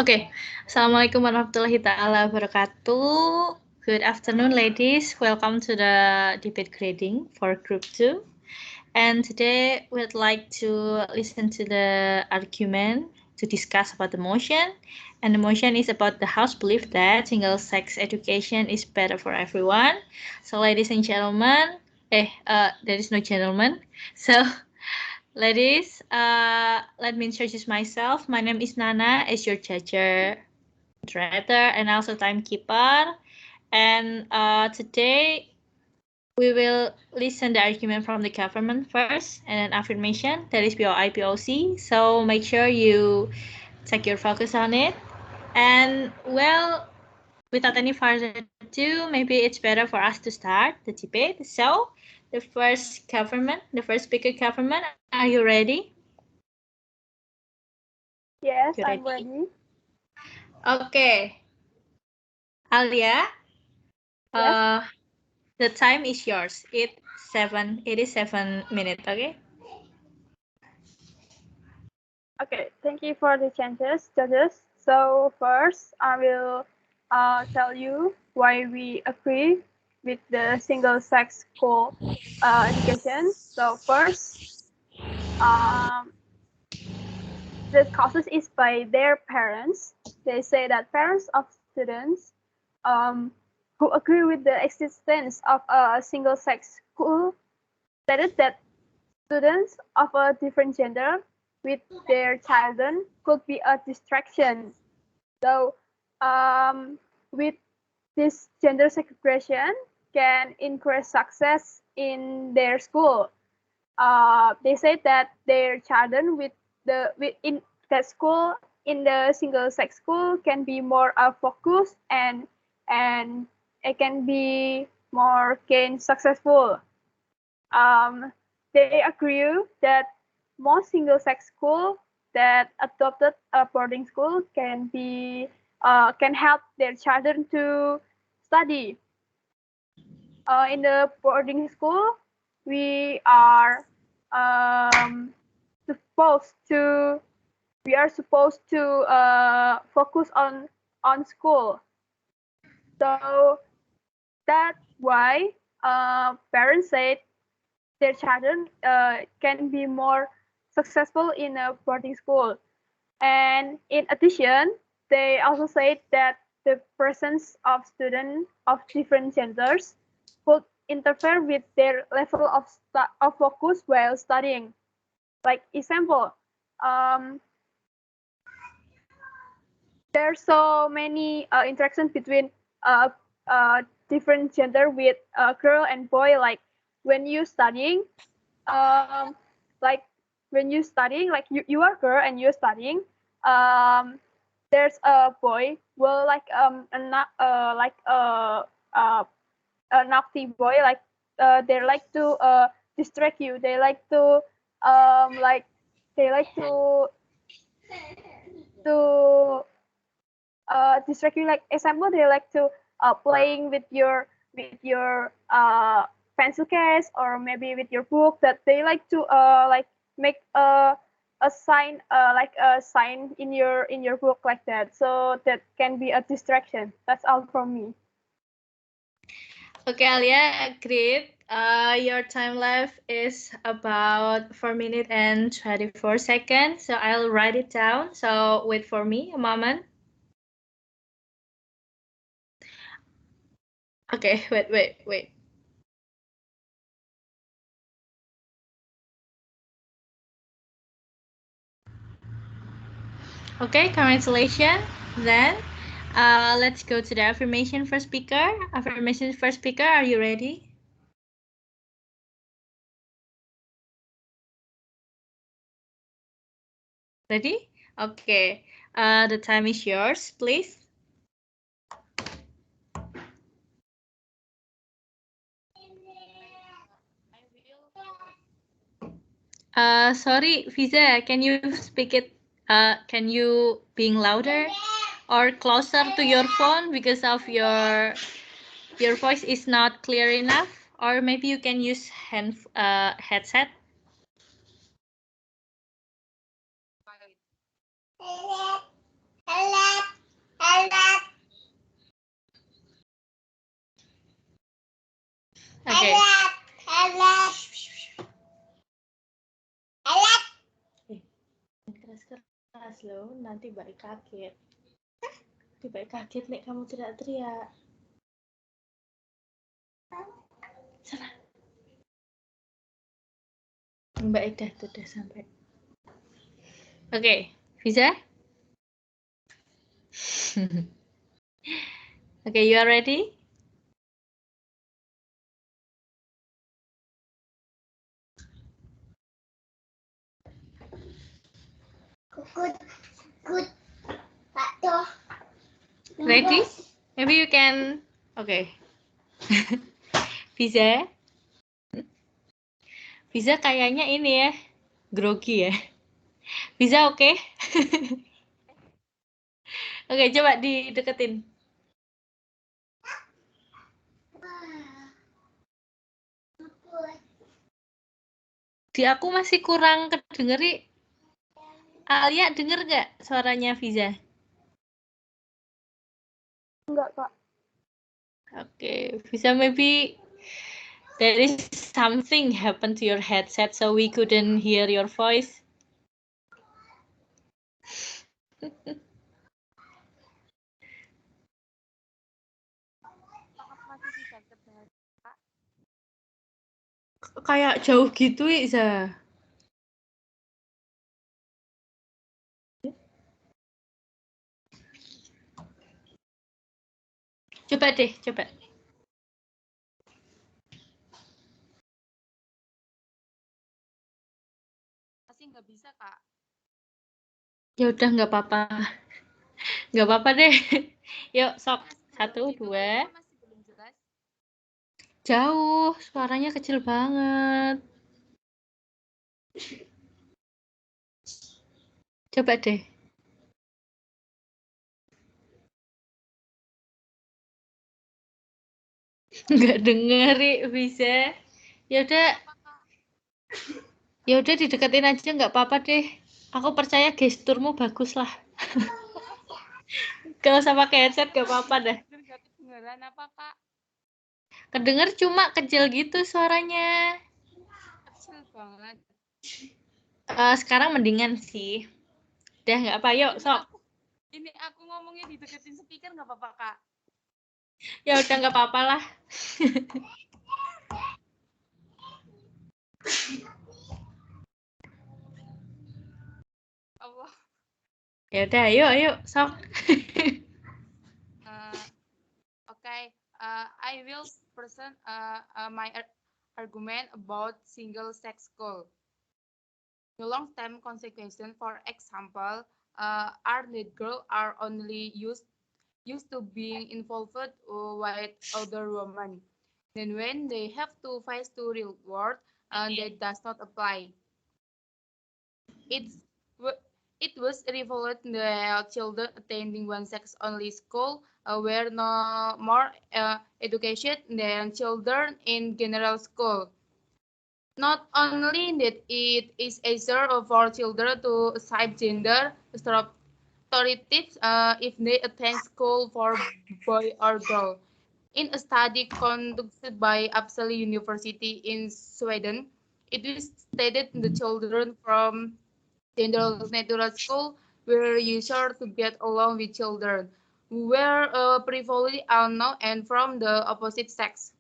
Okay. Assalamualaikum warahmatullahi ta'ala wabarakatuh. Good afternoon, ladies. Welcome to the debate grading for Group 2. And today we'd like to listen to the argument to discuss about the motion. And the motion is about the House belief that single-sex education is better for everyone. So, ladies and gentlemen, there is no gentleman. So, ladies, let me introduce myself. My name is Nana, as your judger, moderator, and also timekeeper. And today we will listen the argument from the government first, and then affirmation, that is POI, POC. So make sure you take your focus on it. And well, without any further ado, maybe it's better for us to start the debate. So the first speaker government, are you ready? Yes, I'm ready. Okay. Alia, Yes. the time is yours. It is 7 minutes, okay? Okay, thank you for the chances, judges. So first, I will tell you why we agree with the single-sex school education. So first, the causes is by their parents. They say that parents of students who agree with the existence of a single-sex school stated that students of a different gender with their children could be a distraction. So, with this gender segregation can increase success in their school. They say that their children in that school, in the single-sex school, can be more focused and it can be more successful. They agree that most single-sex schools that adopted a boarding school can help their children to study. In the boarding school, we are supposed to focus on school. So that's why parents said their children can be more successful in a boarding school. And in addition, they also said that the presence of students of different genders could interfere with their level of focus while studying. Like example, there's so many interactions between different gender with girl and boy. Like when you studying, like when you studying, like you are girl and you're studying. There's a boy will like a naughty boy, like they like to distract you. They like to like they like to distract you. Like example, they like to playing with your pencil case or maybe with your book, that they like to like make a sign like a sign in your book like that. So that can be a distraction. That's all from me. Okay, Alia, great. Your time left is about 4 minutes and 24 seconds. So I'll write it down. So wait for me a moment. Okay, wait. Okay, congratulations. Then let's go to the affirmation first speaker. Affirmation first speaker, are you ready? Ready? Okay. The time is yours, please. Sorry, Fiza, can you speak it? Can you being louder or closer to your phone because of your voice is not clear enough? Or maybe you can use headset. Okay. Keras-keras loh, nanti Mbak kaget. Mbak kaget nih kamu teriak-teriak. Sana. Mbak Ida sudah sampai. Okay, Fiza? Okay, you are ready? Good. Ready? Maybe you can. Okay. Fiza? Fiza kayaknya ini ya, grogi ya. Fiza oke? Oke, coba dideketin. Di aku masih kurang kedengeri. Alia denger nggak suaranya Fiza? Enggak, Kak. Okay, Fiza, maybe there is something happened to your headset so we couldn't hear your voice. Kayak jauh gitu, Iza. Coba deh, coba. Masih nggak bisa, Kak. Ya udah, nggak apa-apa. Nggak apa-apa deh. Yuk, sok. 1, 2. Masih belum jelas. Jauh, suaranya kecil banget. Coba deh. Nggak denger, bisa. Ya udah dideketin aja, nggak apa-apa deh. Aku percaya gesturmu bagus lah. Kalau sama pakai headset nggak apa-apa dah. Kedengeran apa, Kak? Kedenger cuma kecil gitu suaranya. Kecil banget. Sekarang mendingan sih. Udah nggak apa, yuk sok. Ini aku ngomongnya dideketin speaker nggak apa-apa, Kak? Ya udah nggak apa-apa lah. Allah. Ya udah, ayo sok. Okay, I will present my argument about single-sex school. The long-term consequences, for example, are that girls are only used to being involved with other women. Then when they have to face the real world, that does not apply. It was revolted the children attending one sex-only school were no more educated than children in general school. Not only that it is easier for children to assign gender stereotypes if they attend school for boy or girl. In a study conducted by Uppsala University in Sweden, it is stated the children from general natural school were usually to get along with children who were previously unknown and from the opposite sex.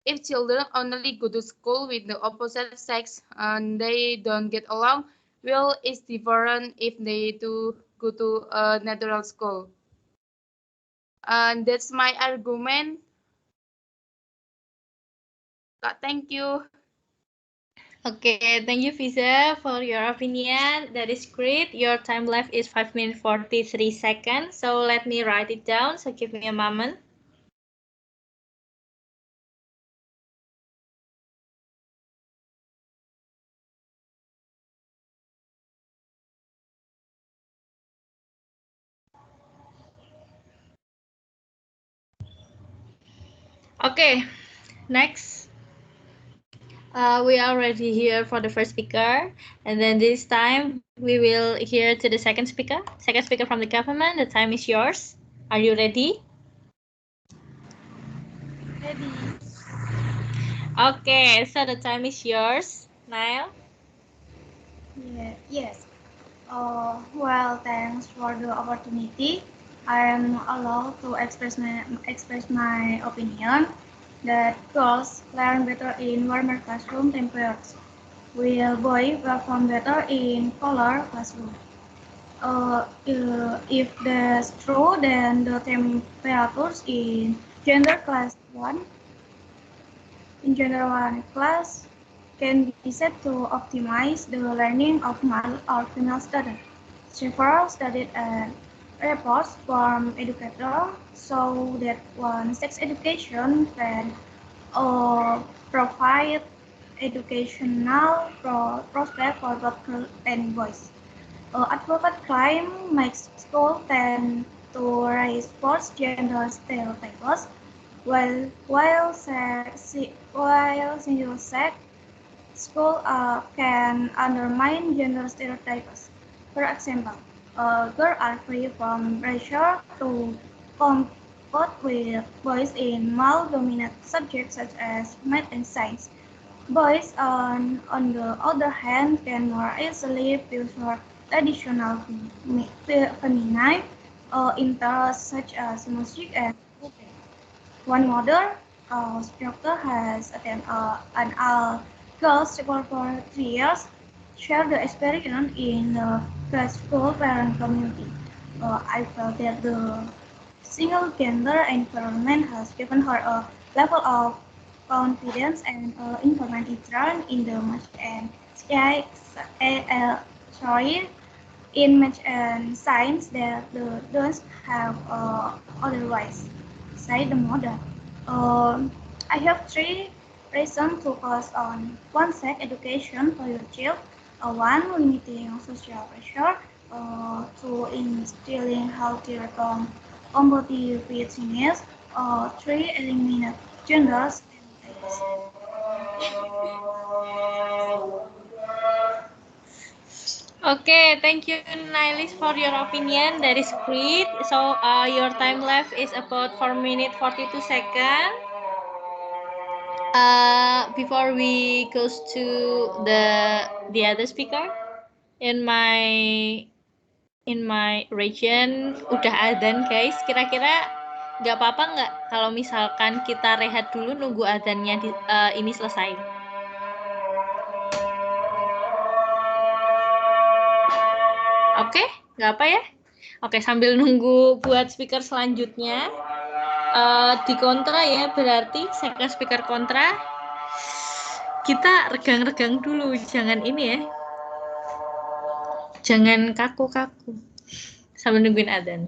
If children only go to school with the opposite sex and they don't get along, well, it's different if they do go to a natural school. And that's my argument. Thank you. Okay, thank you, Fiza, for your opinion. That is great. Your time left is 5 minutes 43 seconds. So let me write it down. So give me a moment. Okay, next. We are already here for the first speaker, and then this time we will hear to the second speaker from the government. The time is yours. Are you ready? Ready. Okay, so the time is yours, Niall. Yeah, yes. Well, thanks for the opportunity. I am allowed to express my opinion that girls learn better in warmer classroom temperatures, while boys perform better in colder classroom. If that's true, then the temperatures in gender one class can be set to optimize the learning of male or female students. Several studies and reports from educators show that one sex education can provide educational prospects for both girls and boys. Advocate claim makes school tend to raise false gender stereotypes, while single-sex school can undermine gender stereotypes. For example, girls are free from pressure to compete with boys in male-dominated subjects such as math and science. Boys, on the other hand, can more easily pursue traditional feminine interests such as music and cooking. One model instructor has attended an all-girls school for 3 years, shared the experience in the school parent community. I felt that the single-gender environment has given her a level of confidence and informative trust in the match and sorry, in math and science that the don't have otherwise, said the model. I have three reasons to focus on one sex education for your child. One, limiting social pressure. Two, instilling healthy competitiveness. Three, eliminate gender stereotypes. Okay, thank you, Nilis, for your opinion. That is great. So, your time left is about 4 minutes 42 seconds. Before we goes to the other speaker, in my region udah adzan, guys. Kira-kira nggak apa-apa nggak kalau misalkan kita rehat dulu nunggu adzannya ini selesai? Oke, nggak apa ya? Oke, sambil nunggu buat speaker selanjutnya, di kontra ya, berarti saya speaker kontra, kita regang-regang dulu, jangan ini ya, jangan kaku-kaku, sambil nungguin adzan.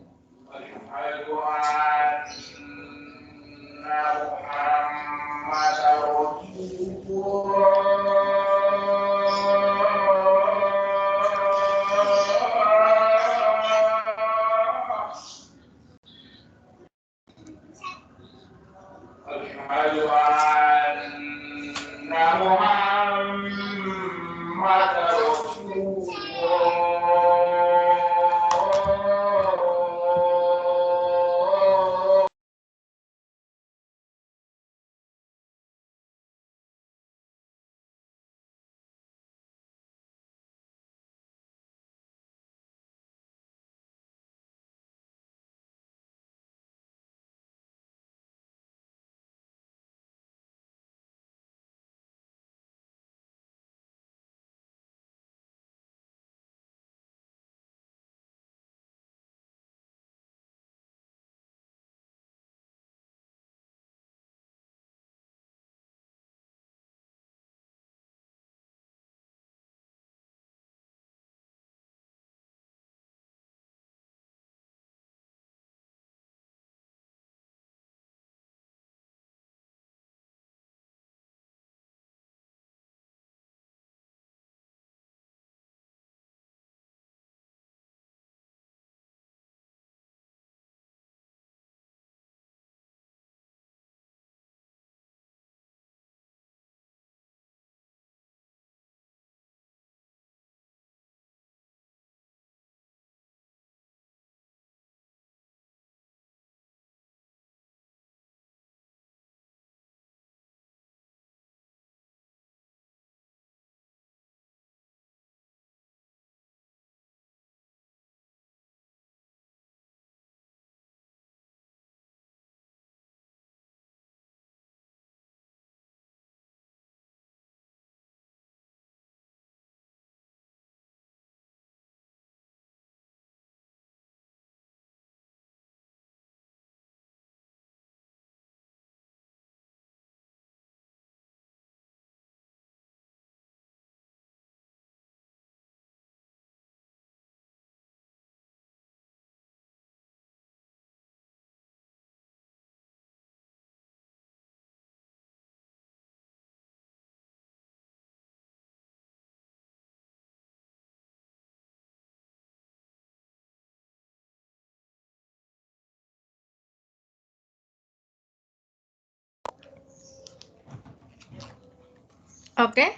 Okay.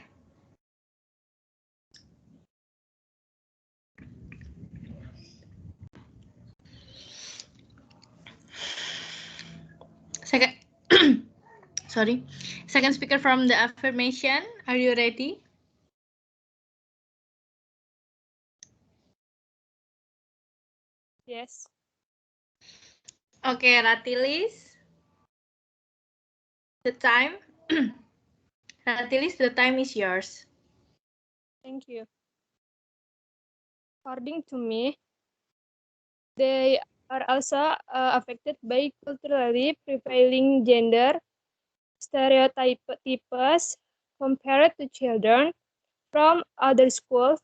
Second, sorry. Second speaker from the affirmation. Are you ready? Yes. Okay, Ratilis. The time. Ratilis, the time is yours. Thank you. According to me, they are also affected by culturally prevailing gender stereotypes compared to children from other schools.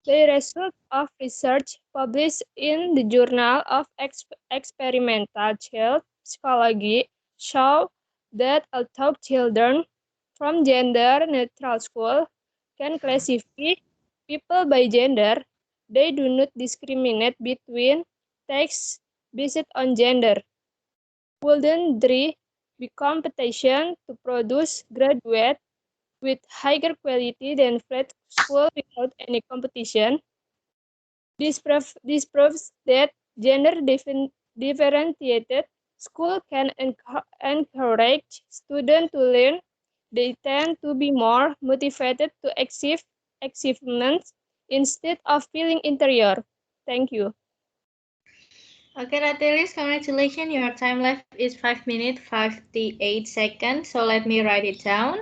The result of research published in the Journal of Experimental Child Psychology show that although children from gender-neutral schools can classify people by gender, they do not discriminate between texts based on gender. Wouldn't there be competition to produce graduates with higher quality than flat school without any competition? This proves that gender differentiated school can encourage students to learn. They tend to be more motivated to achieve achievements instead of feeling inferior. Thank you. Okay, Ratilis, congratulations. Your time left is 5 minutes, 58 seconds. So let me write it down.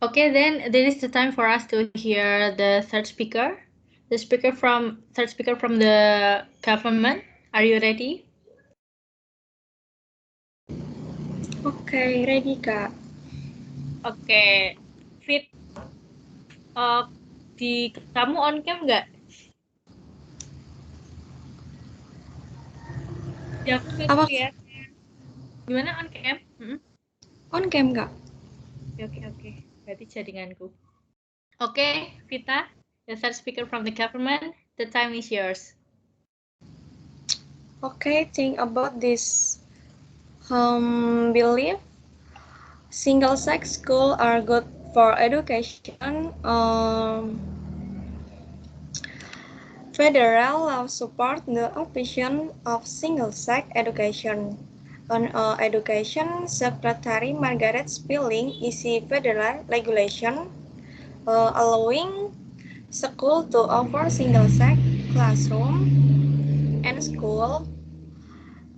Okay, then there is the time for us to hear the third speaker. The third speaker from the government. Are you ready? Okay, ready, Kak. Oke, Fit. Di kamu on cam nggak? Di aku nggak Apa? lihat. Gimana on cam? On cam, Kak. Oke. Berarti jaringanku. Oke, Vita, the third speaker from the government. The time is yours. Okay, think about this belief. Single-sex schools are good for education. Federal law supports the option of single-sex education. Education Secretary Margaret Spilling issued federal regulation allowing schools to offer single-sex classroom and school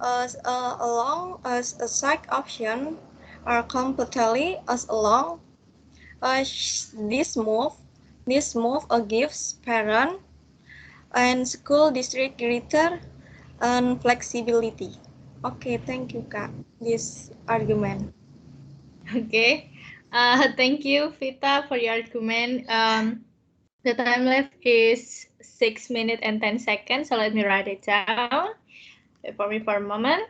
along as a side option are completely as long as this move gives parent and school district greater flexibility. Okay, thank you, Kak. This argument. Okay. Thank you, Vita, for your argument. The time left is 6 minutes and 10 seconds. So let me write it down. Wait for me for a moment.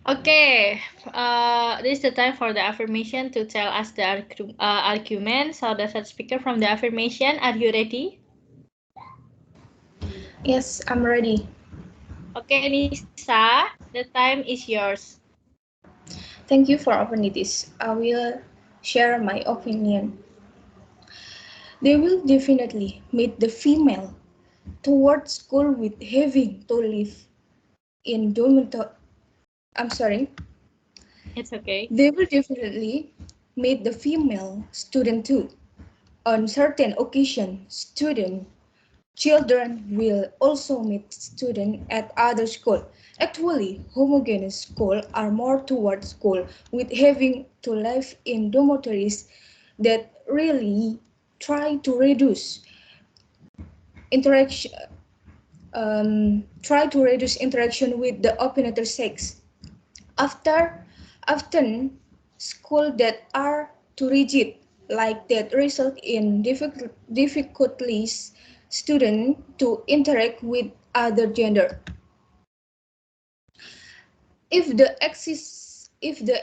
Okay, this is the time for the affirmation to tell us the argument. So the third speaker from the affirmation, are you ready? Yes, I'm ready. Okay, Nisa, the time is yours. Thank you for opportunities. I will share my opinion. They will definitely meet the female towards school with having to live in dormitory. I'm sorry. It's okay. They will definitely meet the female student too. On certain occasions, children will also meet students at other school. Actually, homogeneous schools are more towards school with having to live in dormitories that really try to reduce interaction with the opposite sex. Often schools that are too rigid like that result in difficulties students to interact with other gender. If the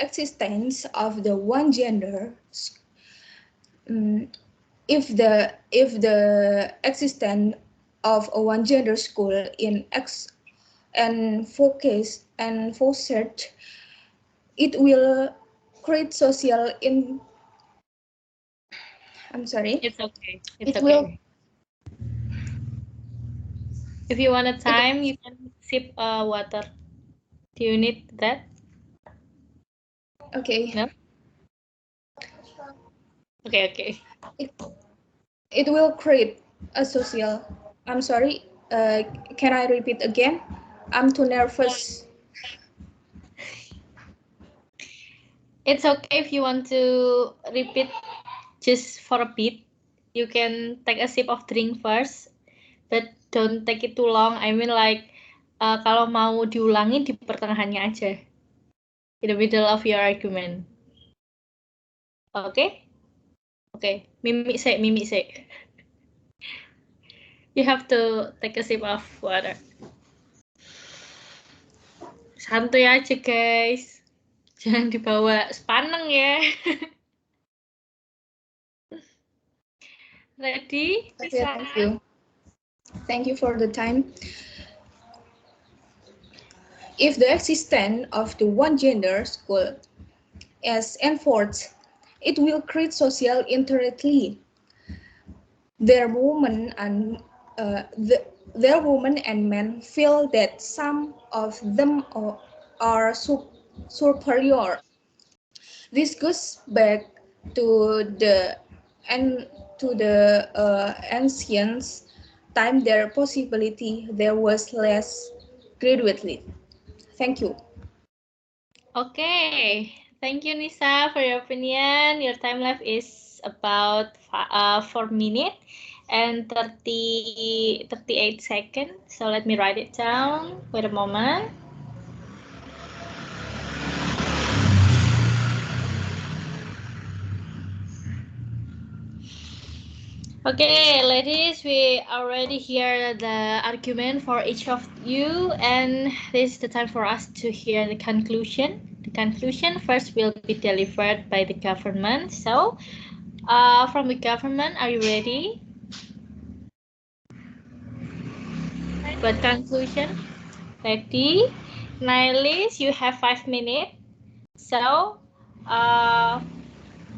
existence of the one gender if the existence of a one-gender school in and foster it will create social in. I'm sorry. It's okay. It's It okay. will. If you want a time, you can sip water. Do you need that? Okay. No? Okay, okay. It will create a social. I'm sorry. Can I repeat again? I'm too nervous. It's okay if you want to repeat just for a bit. You can take a sip of drink first, but don't take it too long. I mean like kalau mau diulangin di pertengahannya aja. In the middle of your argument. Okay? Okay. Mimi say. You have to take a sip of water. Santuy aja guys. Jangan dibawa sepaneng ya. Ready? Okay, thank you. Thank you for the time. If the existence of the one-gender school is enforced, it will create social inequality. Their women and men feel that some of them are superior. This goes back to the ancient time. Their possibility there was less gradually. Thank you. Okay. Thank you, Nisa, for your opinion. Your time left is about 4 minutes and 38 seconds. So let me write it down. Wait a moment. Okay, ladies, we already hear the argument for each of you, and this is the time for us to hear the conclusion. The conclusion first will be delivered by the government. So, from the government, are you ready? But conclusion, ready? Nilis, you have 5 minutes. So,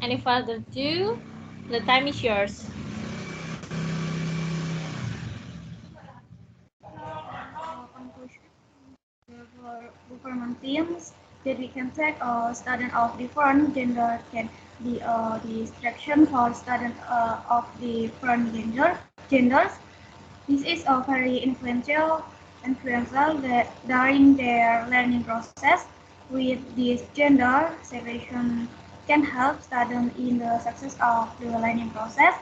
any further ado, the time is yours. Conclusion for government teams that we can take students of different gender can be a distraction for students of different genders. This is a very influential that during their learning process. With this gender segregation can help students in the success of the learning process.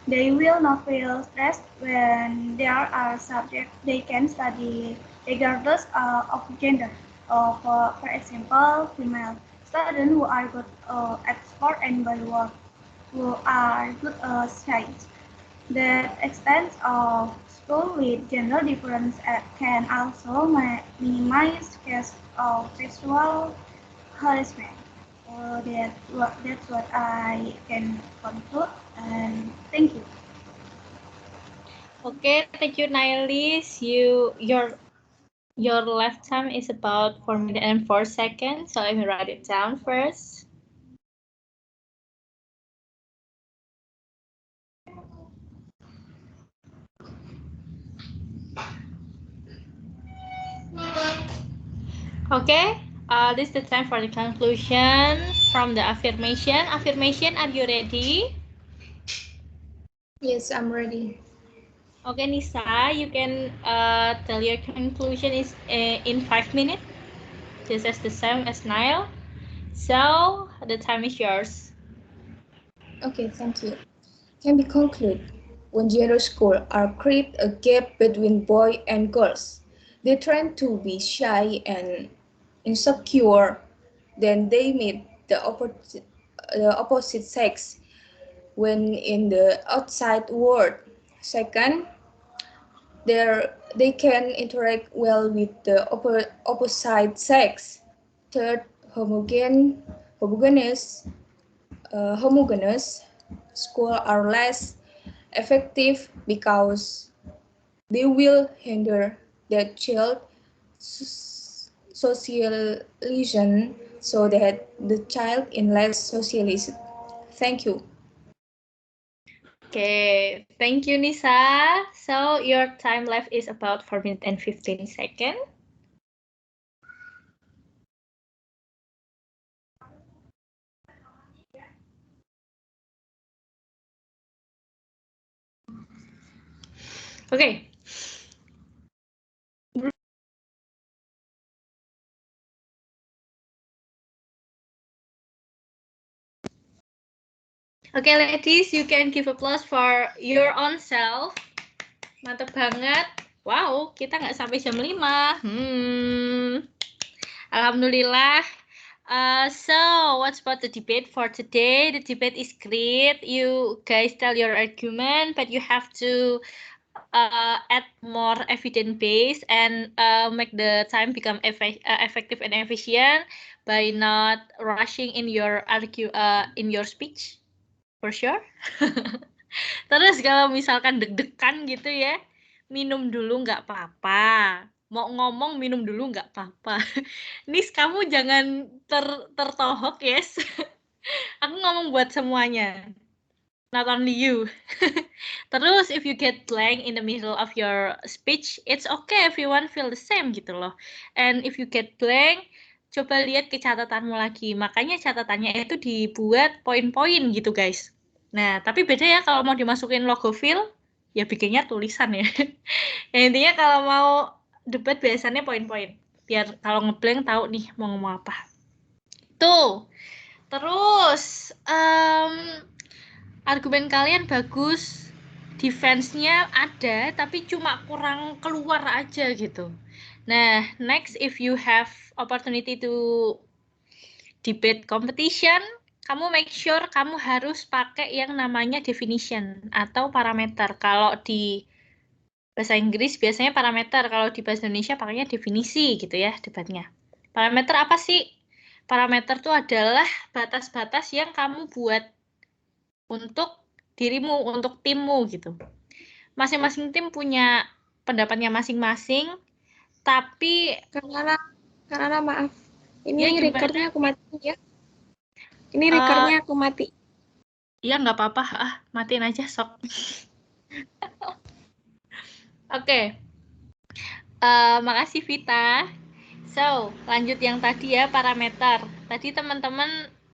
They will not feel stressed when there are subjects they can study regardless of gender. For example, female students who are good at sport and Bollywood, who are good at science. The extent of school with gender difference can also minimize cases of sexual harassment. That's what I can conclude, and thank you. Okay, thank you, Nilis. Your left time is about 4 minutes and 4 seconds. So let me write it down first. Okay, this is the time for the conclusion from the affirmation. Affirmation, are you ready? Yes, I'm ready. Okay, Nisa, you can tell your conclusion is in 5 minutes, just as the same as Niall. So the time is yours. Okay, thank you. Can be concluded. When gender schools are create a gap between boys and girls. They tend to be shy and insecure. Then they meet the opposite sex when in the outside world. Second, they can interact well with the opposite sex. Third, homogeneous schools are less effective because They will hinder the child socialization so that the child is less socialized. Thank you. Okay, thank you, Nisa. So your time left is about 4 minutes and 15 seconds. Okay. Okay, ladies, you can give applause for your own self. Mantap banget. Wow, kita nggak sampai jam 5. Alhamdulillah. So, what's about the debate for today? The debate is great. You guys tell your argument, but you have to add more evidence base and make the time become effective and efficient by not rushing in your in your speech, for sure. Terus kalau misalkan deg-degan gitu ya, minum dulu nggak apa-apa. Mau ngomong minum dulu nggak apa-apa. Nis, kamu jangan tertohok, yes. Aku ngomong buat semuanya. Not only you. Terus, if you get blank in the middle of your speech, it's okay, everyone feel the same gitu loh. And if you get blank, coba lihat ke catatanmu lagi. Makanya catatannya itu dibuat poin-poin gitu, guys. Nah, tapi beda ya kalau mau dimasukin logo file, ya bikinnya tulisan ya. Ya, intinya kalau mau debat biasanya poin-poin. Biar kalau ngeblank tahu nih mau ngomong apa. Tuh. Terus, argumen kalian bagus, defense-nya ada, tapi cuma kurang keluar aja gitu. Nah, next if you have opportunity to debate competition, kamu make sure kamu harus pakai yang namanya definition atau parameter. Kalau di bahasa Inggris biasanya parameter, kalau di bahasa Indonesia pakainya definisi gitu ya debatnya. Parameter apa sih? Parameter itu adalah batas-batas yang kamu buat untuk dirimu, untuk timmu gitu. Masing-masing tim punya pendapatnya masing-masing, tapi karena maaf, ini ya, recordnya aku mati ya. Ini recordnya aku mati. Iya nggak apa-apa, matiin aja sok. Oke. Makasih Vita. So, lanjut yang tadi ya, parameter. Tadi teman-teman